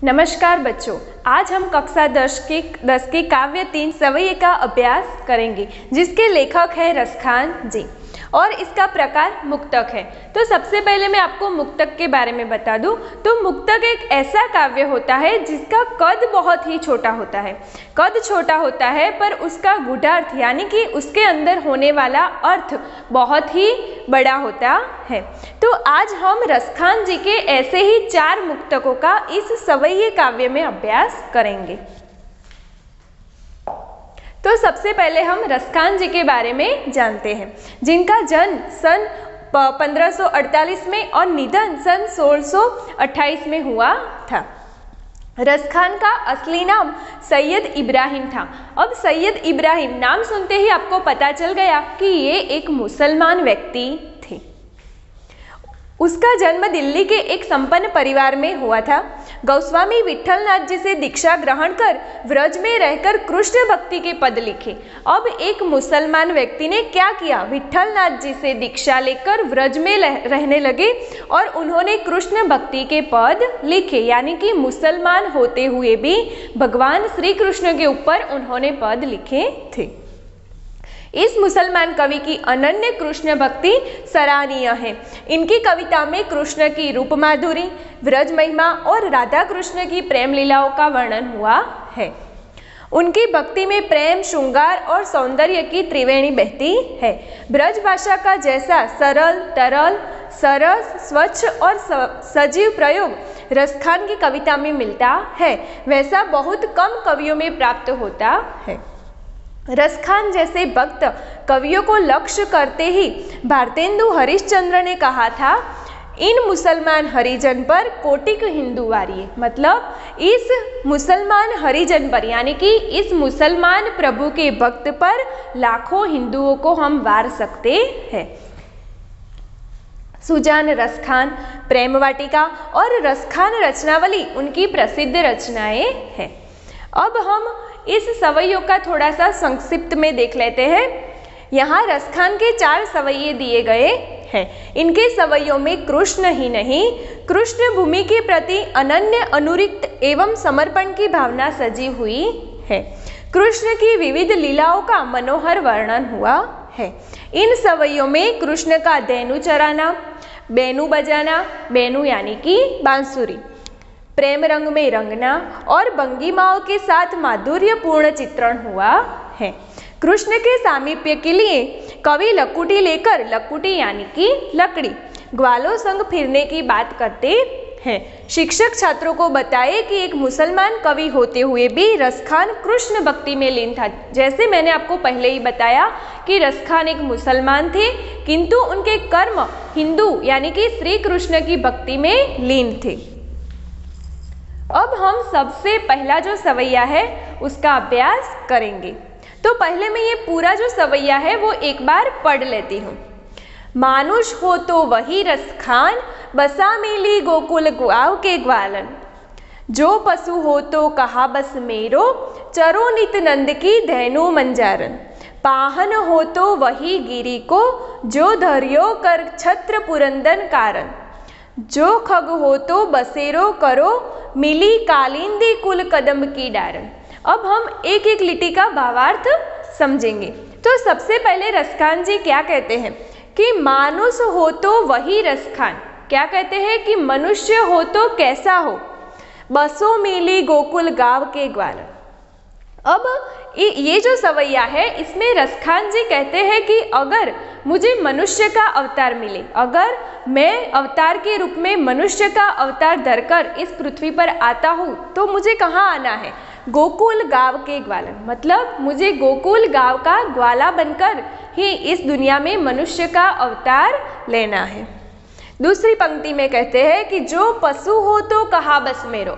नमस्कार बच्चों, आज हम कक्षा 10 की काव्य 3 सवैये का अभ्यास करेंगे, जिसके लेखक है रसखान जी और इसका प्रकार मुक्तक है। तो सबसे पहले मैं आपको मुक्तक के बारे में बता दूं तो मुक्तक एक ऐसा काव्य होता है जिसका कद बहुत ही छोटा होता है। कद छोटा होता है पर उसका गूढ़ार्थ यानी कि उसके अंदर होने वाला अर्थ बहुत ही बड़ा होता है। तो आज हम रसखान जी के ऐसे ही 4 मुक्तकों का इस सवैये काव्य में अभ्यास करेंगे। तो सबसे पहले हम रसखान जी के बारे में जानते हैं, जिनका जन्म सन 1548 में और निधन सन 1628 में हुआ था। रसखान का असली नाम सैयद इब्राहिम था। अब सैयद इब्राहिम नाम सुनते ही आपको पता चल गया कि ये एक मुसलमान व्यक्ति थे। उसका जन्म दिल्ली के एक संपन्न परिवार में हुआ था। गोस्वामी विठलनाथ जी से दीक्षा ग्रहण कर व्रज में रहकर कृष्ण भक्ति के पद लिखे। अब एक मुसलमान व्यक्ति ने क्या किया, विठलनाथ जी से दीक्षा लेकर व्रज में रहने लगे और उन्होंने कृष्ण भक्ति के पद लिखे, यानी कि मुसलमान होते हुए भी भगवान श्री कृष्ण के ऊपर उन्होंने पद लिखे थे। इस मुसलमान कवि की अनन्य कृष्ण भक्ति सराहनीय है। इनकी कविता में कृष्ण की रूप माधुरी, व्रज महिमा और राधा कृष्ण की प्रेम लीलाओं का वर्णन हुआ है। उनकी भक्ति में प्रेम, श्रृंगार और सौंदर्य की त्रिवेणी बहती है। ब्रज भाषा का जैसा सरल, तरल, सरस, स्वच्छ और सजीव प्रयोग रसखान की कविता में मिलता है, वैसा बहुत कम कवियों में प्राप्त होता है। रसखान जैसे भक्त कवियों को लक्ष्य करते ही भारतेंदु हरिश्चंद्र ने कहा था, इन मुसलमान हरिजन पर कोटिक हिंदू वारिये, मतलब इस मुसलमान हरिजन पर यानी कि इस मुसलमान प्रभु के भक्त पर लाखों हिंदुओं को हम वार सकते हैं। सुजान रसखान, प्रेम वाटिका और रसखान रचनावली उनकी प्रसिद्ध रचनाएं हैं। अब हम इस सवैयों का थोड़ा सा संक्षिप्त में देख लेते हैं। यहाँ रसखान के 4 सवैये दिए गए हैं। इनके सवैयों में कृष्ण ही नहीं, कृष्ण भूमि के प्रति अनन्य अनुरिक्त एवं समर्पण की भावना सजी हुई है। कृष्ण की विविध लीलाओं का मनोहर वर्णन हुआ है। इन सवैयों में कृष्ण का धेनु चराना, बेनु बजाना, बेनु यानी कि बांसुरी, प्रेम रंग में रंगना और भंगिमाओं के साथ माधुर्यपूर्ण चित्रण हुआ है। कृष्ण के सामीप्य के लिए कवि लकुटी लेकर, लकुटी यानी कि लकड़ी, ग्वालों संग फिरने की बात करते हैं। शिक्षक छात्रों को बताए कि एक मुसलमान कवि होते हुए भी रसखान कृष्ण भक्ति में लीन था। जैसे मैंने आपको पहले ही बताया कि रसखान एक मुसलमान थे, किंतु उनके कर्म हिंदू यानी कि श्री कृष्ण की भक्ति में लीन थे। अब हम सबसे पहला जो सवैया है उसका अभ्यास करेंगे। तो पहले मैं ये पूरा जो सवैया है वो एक बार पढ़ लेती हूँ। मानुष हो तो वही रसखान, बसा मिली गोकुल गाँव के ग्वालन। जो पशु हो तो कहा बस मेरो, चरो नित नंद की धेनु मंजारन। पाहन हो तो वही गिरी को, जो धर्यो कर छत्र पुरंदन कारण। जो खग हो तो बसेरो करो, मिली कालिंदी कुल कदम की डारन। अब हम एक एक लिटी का भावार्थ समझेंगे। तो सबसे पहले रसखान जी क्या कहते हैं कि मानुष हो तो वही रसखान। क्या कहते हैं कि मनुष्य हो तो कैसा हो, बसो मिली गोकुल गाँव के ग्वालन। अब ये जो सवैया है इसमें रसखान जी कहते हैं कि अगर मुझे मनुष्य का अवतार मिले, अगर मैं अवतार के रूप में मनुष्य का अवतार धरकर इस पृथ्वी पर आता हूँ तो मुझे कहाँ आना है, गोकुल गाँव के ग्वालन, मतलब मुझे गोकुल गाँव का ग्वाला बनकर ही इस दुनिया में मनुष्य का अवतार लेना है। दूसरी पंक्ति में कहते हैं कि जो पशु हो तो कहा बस मेरो,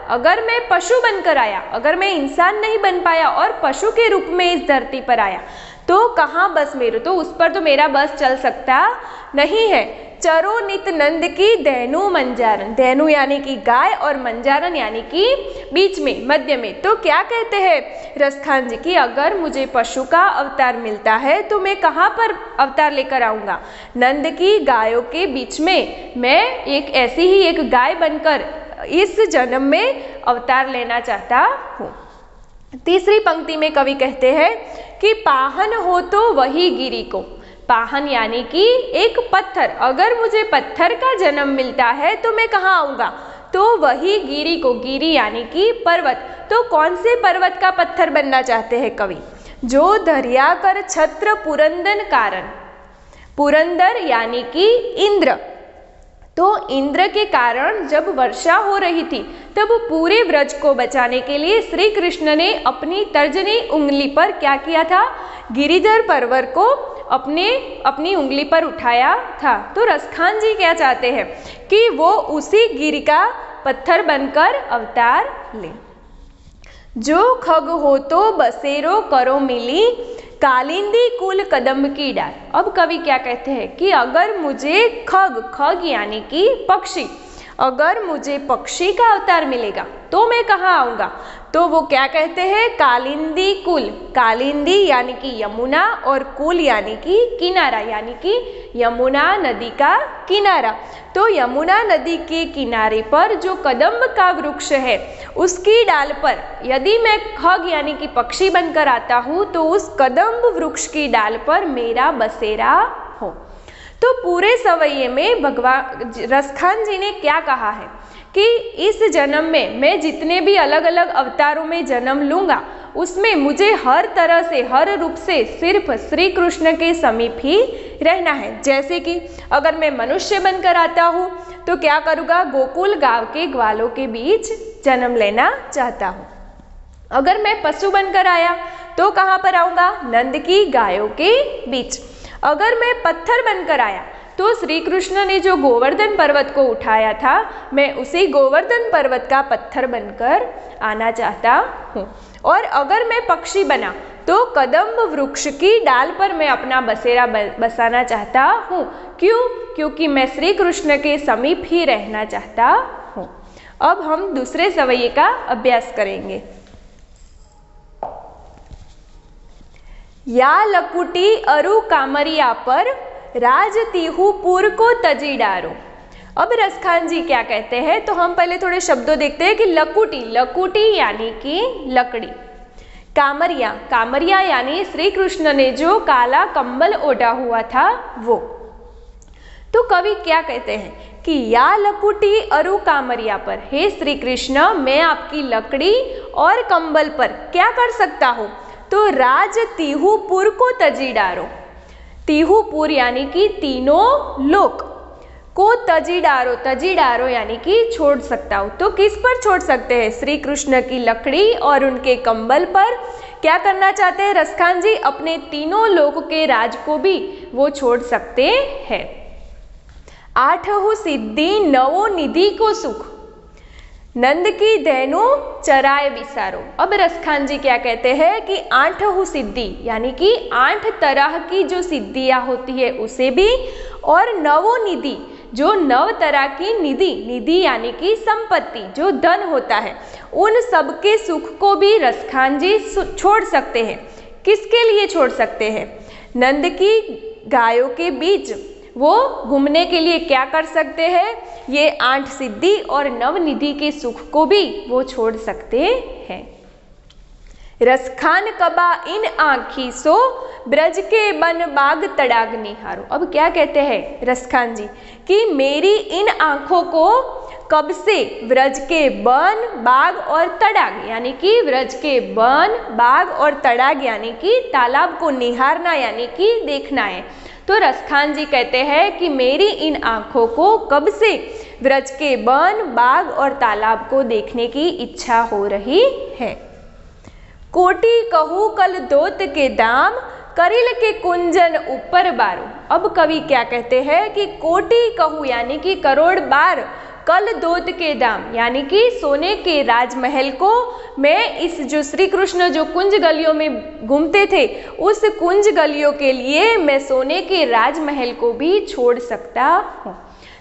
अगर मैं पशु बनकर आया, अगर मैं इंसान नहीं बन पाया और पशु के रूप में इस धरती पर आया तो कहाँ बस मेरो, तो उस पर तो मेरा बस चल सकता नहीं है। चरो नित नंद की धेनु मंजारन, धेनु यानी कि गाय और मंजारन यानी कि बीच में, मध्य में। तो क्या कहते हैं रसखान जी की अगर मुझे पशु का अवतार मिलता है तो मैं कहाँ पर अवतार लेकर आऊँगा, नंद की गायों के बीच में मैं एक ऐसी ही एक गाय बनकर इस जन्म में अवतार लेना चाहता हूँ। तीसरी पंक्ति में कवि कहते हैं कि पाहन हो तो वही गिरी को। पाहन यानी कि एक पत्थर, अगर मुझे पत्थर का जन्म मिलता है तो मैं कहाँ आऊँगा, तो वही गिरी को। गिरी यानी कि पर्वत। तो कौन से पर्वत का पत्थर बनना चाहते हैं कवि? जो धर्या कर छत्र पुरंदन कारण। पुरंदर यानी कि इंद्र। तो इंद्र के कारण जब वर्षा हो रही थी तब पूरे व्रज को बचाने के लिए श्री कृष्ण ने अपनी तर्जनी उंगली पर क्या किया था? गिरिधर पर्वत को अपनी उंगली पर उठाया था। तो रसखान जी क्या चाहते हैं कि वो उसी गिरि का पत्थर बनकर अवतार ले। जो खग हो तो बसेरो करो मिली, कालिंदी कुल कदम की डाल। अब कवि क्या कहते हैं कि अगर मुझे खग यानी कि पक्षी, अगर मुझे पक्षी का अवतार मिलेगा तो मैं कहाँ आऊँगा? तो वो क्या कहते हैं? कालिंदी कुल। कालिंदी यानी कि यमुना और कुल यानी कि किनारा, यानी कि यमुना नदी का किनारा। तो यमुना नदी के किनारे पर जो कदम्ब का वृक्ष है उसकी डाल पर यदि मैं खग यानी कि पक्षी बनकर आता हूँ तो उस कदम्ब वृक्ष की डाल पर मेरा बसेरा हो। तो पूरे सवैये में भगवान रसखान जी ने क्या कहा है कि इस जन्म में मैं जितने भी अलग अलग अवतारों में जन्म लूँगा उसमें मुझे हर तरह से, हर रूप से सिर्फ श्री कृष्ण के समीप ही रहना है। जैसे कि अगर मैं मनुष्य बनकर आता हूँ तो क्या करूँगा? गोकुल गांव के ग्वालों के बीच जन्म लेना चाहता हूँ। अगर मैं पशु बनकर आया तो कहाँ पर आऊँगा? नंद की गायों के बीच। अगर मैं पत्थर बनकर आया तो श्री कृष्ण ने जो गोवर्धन पर्वत को उठाया था, मैं उसी गोवर्धन पर्वत का पत्थर बनकर आना चाहता हूँ। और अगर मैं पक्षी बना तो कदम्ब वृक्ष की डाल पर मैं अपना बसेरा बसाना चाहता हूँ। क्यों? क्योंकि मैं श्री कृष्ण के समीप ही रहना चाहता हूँ। अब हम दूसरे सवैये का अभ्यास करेंगे। या लकुटी अरु कामरिया पर राज तीहू पुर को तजी डारो। अब रसखान जी क्या कहते हैं? तो हम पहले थोड़े शब्दों देखते हैं कि लकुटी, लकुटी यानी कि लकड़ी। कामरिया, कामरिया यानी श्री कृष्ण ने जो काला कंबल ओढ़ा हुआ था वो। तो कवि क्या कहते हैं कि या लकुटी अरु कामरिया पर, हे श्री कृष्ण मैं आपकी लकड़ी और कंबल पर क्या कर सकता हूँ? तो राज तीहूपुर को तजी डारो। तीहूपुर यानी कि तीनों लोक को तजी डारो यानी कि छोड़ सकता हूँ। तो किस पर छोड़ सकते हैं? श्री कृष्ण की लकड़ी और उनके कंबल पर क्या करना चाहते हैं रसखान जी? अपने तीनों लोक के राज को भी वो छोड़ सकते हैं। आठहु सिद्धि नवो निधि को सुख, नंद की धेनु चराए विसारो। अब रसखान जी क्या कहते हैं कि आठहु सिद्धि यानी कि 8 तरह की जो सिद्धियां होती है उसे भी, और नवो निधि जो 9 तरह की निधि, निधि यानी कि संपत्ति जो धन होता है, उन सबके सुख को भी रसखान जी छोड़ सकते हैं। किसके लिए छोड़ सकते हैं? नंद की गायों के बीच वो घूमने के लिए क्या कर सकते हैं? ये 8 सिद्धि और 9 निधि के सुख को भी वो छोड़ सकते हैं। रसखान कबा इन आँखी सो ब्रज के बन बाग तड़ाग निहारो। अब क्या कहते हैं रसखान जी कि मेरी इन आँखों को कब से व्रज के वन, बाग और तड़ाग यानी कि व्रज के वन, बाग और तड़ाग यानी कि तालाब को निहारना यानी कि देखना है। तो रसखान जी कहते हैं कि मेरी इन आँखों को कब से व्रज के वन, बाग और तालाब को देखने की इच्छा हो रही है। कोटि कहू कल दोत के दाम, करिल के कुंजन ऊपर बारो। अब कवि क्या कहते हैं कि कोटि कहू यानी कि करोड़ बार, कल दोत के दाम यानी कि सोने के राजमहल को मैं इस जो श्री कृष्ण जो कुंज गलियों में घूमते थे उस कुंज गलियों के लिए मैं सोने के राजमहल को भी छोड़ सकता हूँ।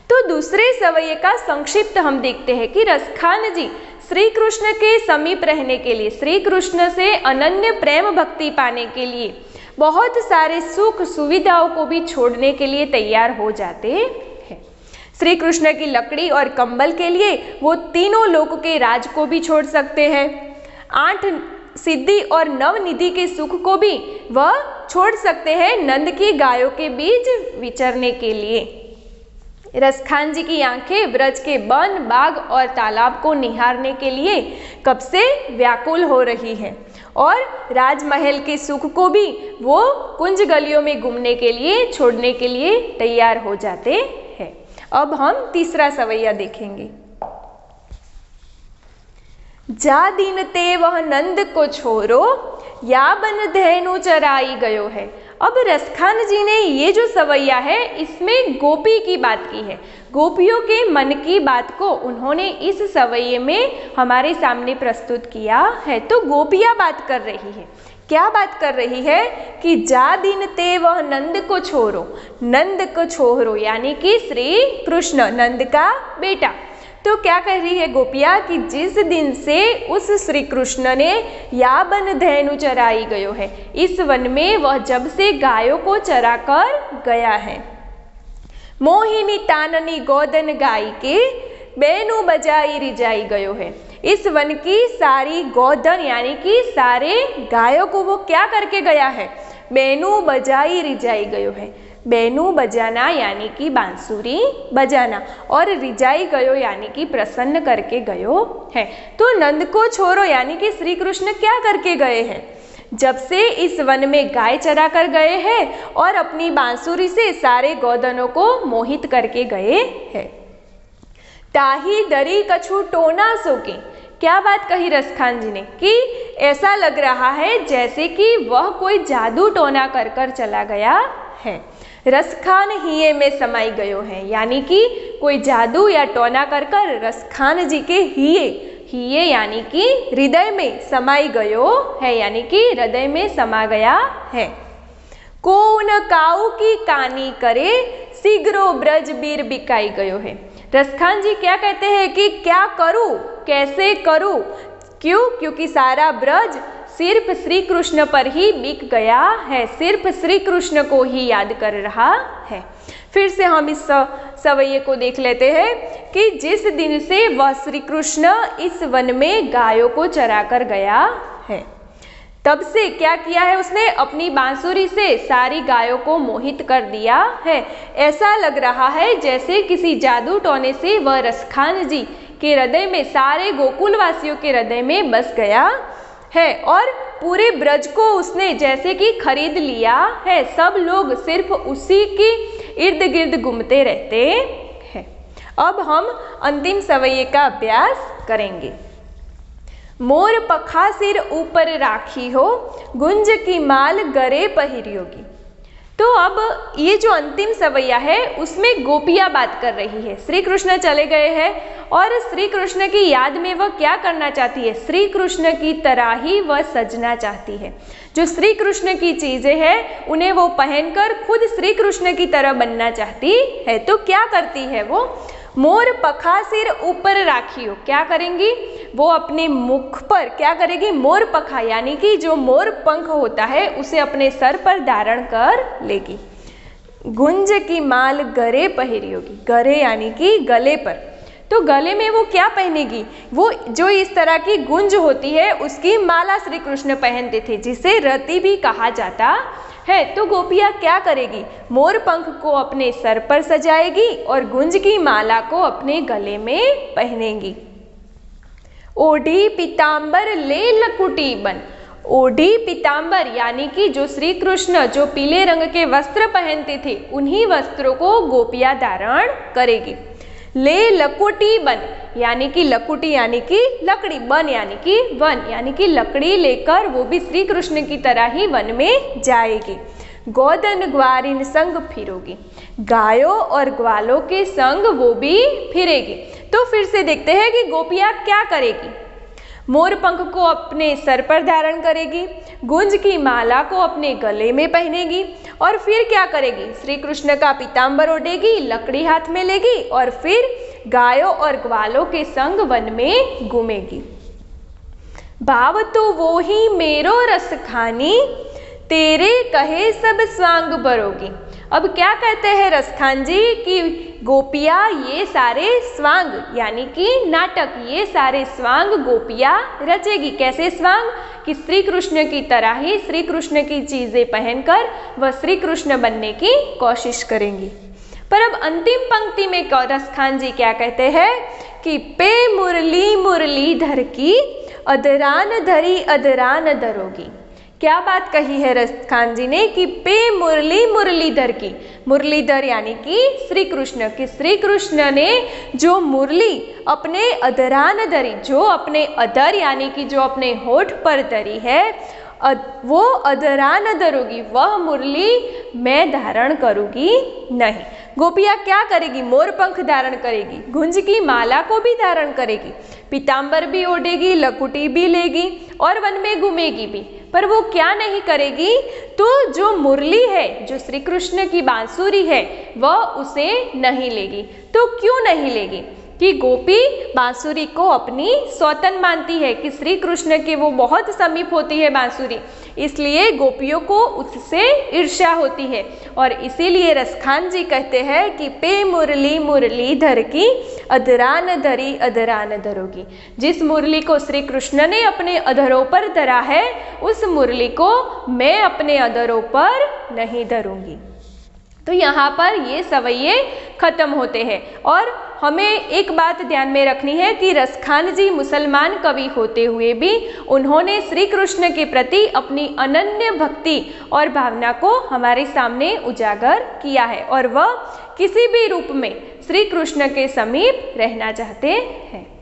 तो दूसरे सवैये का संक्षिप्त हम देखते हैं कि रसखान जी श्री कृष्ण के समीप रहने के लिए, श्री कृष्ण से अनन्य प्रेम भक्ति पाने के लिए बहुत सारे सुख सुविधाओं को भी छोड़ने के लिए तैयार हो जाते हैं। श्री कृष्ण की लकड़ी और कंबल के लिए वो तीनों लोक के राज को भी छोड़ सकते हैं। 8 सिद्धि और 9 निधि के सुख को भी वह छोड़ सकते हैं नंद की गायों के बीच विचरने के लिए। रसखान जी की आंखें ब्रज के वन, बाग और तालाब को निहारने के लिए कब से व्याकुल हो रही है और राजमहल के सुख को भी वो कुंज गलियों में घूमने के लिए छोड़ने के लिए तैयार हो जाते हैं। अब हम तीसरा सवैया देखेंगे। जा दिन ते वह नंद को छोरो, या बन धेनु चराई गयो है। अब रसखान जी ने ये जो सवैया है इसमें गोपी की बात की है, गोपियों के मन की बात को उन्होंने इस सवैये में हमारे सामने प्रस्तुत किया है। तो गोपियाँ बात कर रही है, क्या बात कर रही है कि जा दिन ते वह नंद को छोरो, नंद को छोरो यानी कि श्री कृष्ण नंद का बेटा। तो क्या कह रही है गोपिया कि जिस दिन से उस श्री कृष्ण ने या बन धेनु चराई गयो है, इस वन में वह जब से गायों को चरा कर गया है। मोहिनी ताननी गोदन गाय के बेनु बजाई रिजाई गयो है। इस वन की सारी गोदन यानी कि सारे गायों को वो क्या करके गया है, बेनु बजाई रिजाई गयो है। बेनु बजाना यानी कि बांसुरी बजाना और रिजाई गयो यानी कि प्रसन्न करके गयो है। तो नंद को छोरो यानी कि श्री कृष्ण क्या करके गए हैं, जब से इस वन में गाय चरा कर गए हैं और अपनी बांसुरी से सारे गोदनों को मोहित करके गए हैं। ताही डरी कछु टोना सोके, क्या बात कही रसखान जी ने कि ऐसा लग रहा है जैसे कि वह कोई जादू टोना कर कर चला गया है। रसखान हिये में समाई गयो है यानी कि कोई जादू या टोना कर कर रसखान जी के हिये, हिये यानी कि हृदय में समाई गयो है यानी कि हृदय में समा गया है। कौन काऊ की कानी करे, शीघ्रो ब्रज बीर बिकाई गयो है। रसखान जी क्या कहते हैं कि क्या करूं, कैसे करूं, क्यों, क्योंकि सारा ब्रज सिर्फ श्री कृष्ण पर ही बिक गया है, सिर्फ श्री कृष्ण को ही याद कर रहा है। फिर से हम इस सवैये को देख लेते हैं कि जिस दिन से वह श्री कृष्ण इस वन में गायों को चरा कर गया है, तब से क्या किया है उसने, अपनी बांसुरी से सारी गायों को मोहित कर दिया है। ऐसा लग रहा है जैसे किसी जादू टोने से वह रसखान जी के हृदय में, सारे गोकुल वासियों के हृदय में बस गया है और पूरे ब्रज को उसने जैसे कि खरीद लिया है। सब लोग सिर्फ उसी के इर्द गिर्द घूमते रहते हैं। अब हम अंतिम सवैये का अभ्यास करेंगे। मोर पखा सिर ऊपर राखी हो, गुंज की माल गरे पहिरियोगी। तो अब ये जो अंतिम सवैया है उसमें गोपियाँ बात कर रही है। श्री कृष्ण चले गए हैं और श्री कृष्ण की याद में वह क्या करना चाहती है, श्री कृष्ण की तरह ही वह सजना चाहती है। जो श्री कृष्ण की चीज़ें हैं उन्हें वो पहनकर खुद श्री कृष्ण की तरह बनना चाहती है। तो क्या करती है वो, मोर पखा सिर ऊपर राखी हो, क्या करेंगी वो अपने मुख पर क्या करेगी, मोर पखा यानी कि जो मोर पंख होता है उसे अपने सर पर धारण कर लेगी। गुंज की माल गरे पहिरी होगी, गरे यानी कि गले पर, तो गले में वो क्या पहनेगी, वो जो इस तरह की गुंज होती है उसकी माला श्री कृष्ण पहनते थे जिसे रति भी कहा जाता है। तो गोपियाँ क्या करेगी, मोर पंख को अपने सर पर सजाएगी और गुंज की माला को अपने गले में पहनेगी। ओढ़ी पीताम्बर ले लकुटी बन, ओढ़ी पीताम्बर यानी कि जो श्री कृष्ण जो पीले रंग के वस्त्र पहनते थे उन्हीं वस्त्रों को गोपियाँ धारण करेगी। ले लकुटी बन यानी कि लकुटी यानी कि लकड़ी, बन यानी कि वन यानी कि लकड़ी लेकर वो भी श्री कृष्ण की तरह ही वन में जाएगी। गोदन ग्वारिन संग फिरोगी, गायों और ग्वालों के संग वो भी फिरेगी। तो फिर से देखते हैं कि गोपियाँ क्या करेगी, मोर पंख को अपने सर पर धारण करेगी, गुंज की माला को अपने गले में पहनेगी और फिर क्या करेगी, श्री कृष्ण का पीताम्बर ओढ़ेगी, लकड़ी हाथ में लेगी और फिर गायों और ग्वालों के संग वन में घूमेगी। भाव तो वो ही मेरो रस खानी, तेरे कहे सब स्वांग बरोगी। अब क्या कहते हैं रसखान जी कि गोपियाँ ये सारे स्वांग यानी कि नाटक, ये सारे स्वांग गोपियाँ रचेगी। कैसे स्वांग? कि श्री कृष्ण की तरह ही श्री कृष्ण की चीजें पहनकर वह श्री कृष्ण बनने की कोशिश करेंगी। पर अब अंतिम पंक्ति में रसखान जी क्या कहते हैं कि पे मुरली मुरलीधर की अदरान धरी अदरान धरोगी। क्या बात कही है रसखान जी ने कि पे मुरली मुरलीधर की, मुरलीधर यानी कि श्री कृष्ण, कि श्री कृष्ण ने जो मुरली अपने अधरान धरी, जो अपने अधर यानी कि जो अपने होठ पर धरी है, वो अधरान धरोगी, वह मुरली मैं धारण करूंगी नहीं। गोपियाँ क्या करेगी? मोर पंख धारण करेगी, गुंज की माला को भी धारण करेगी, पीताम्बर भी ओढ़ेगी, लकुटी भी लेगी और वन में घूमेगी भी। पर वो क्या नहीं करेगी? तो जो मुरली है, जो श्री कृष्ण की बांसुरी है, वह उसे नहीं लेगी। तो क्यों नहीं लेगी? कि गोपी बांसुरी को अपनी सौतन मानती है, कि श्री कृष्ण के वो बहुत समीप होती है बांसुरी, इसलिए गोपियों को उससे ईर्ष्या होती है। और इसीलिए रसखान जी कहते हैं कि पे मुरली मुरलीधर की अधरान धरी अधरान धरोगी। जिस मुरली को श्री कृष्ण ने अपने अधरों पर धरा है, उस मुरली को मैं अपने अधरों पर नहीं धरूंगी। तो यहाँ पर ये सवैये खत्म होते हैं। और हमें एक बात ध्यान में रखनी है कि रसखान जी मुसलमान कवि होते हुए भी उन्होंने श्री कृष्ण के प्रति अपनी अनन्य भक्ति और भावना को हमारे सामने उजागर किया है, और वह किसी भी रूप में श्री कृष्ण के समीप रहना चाहते हैं।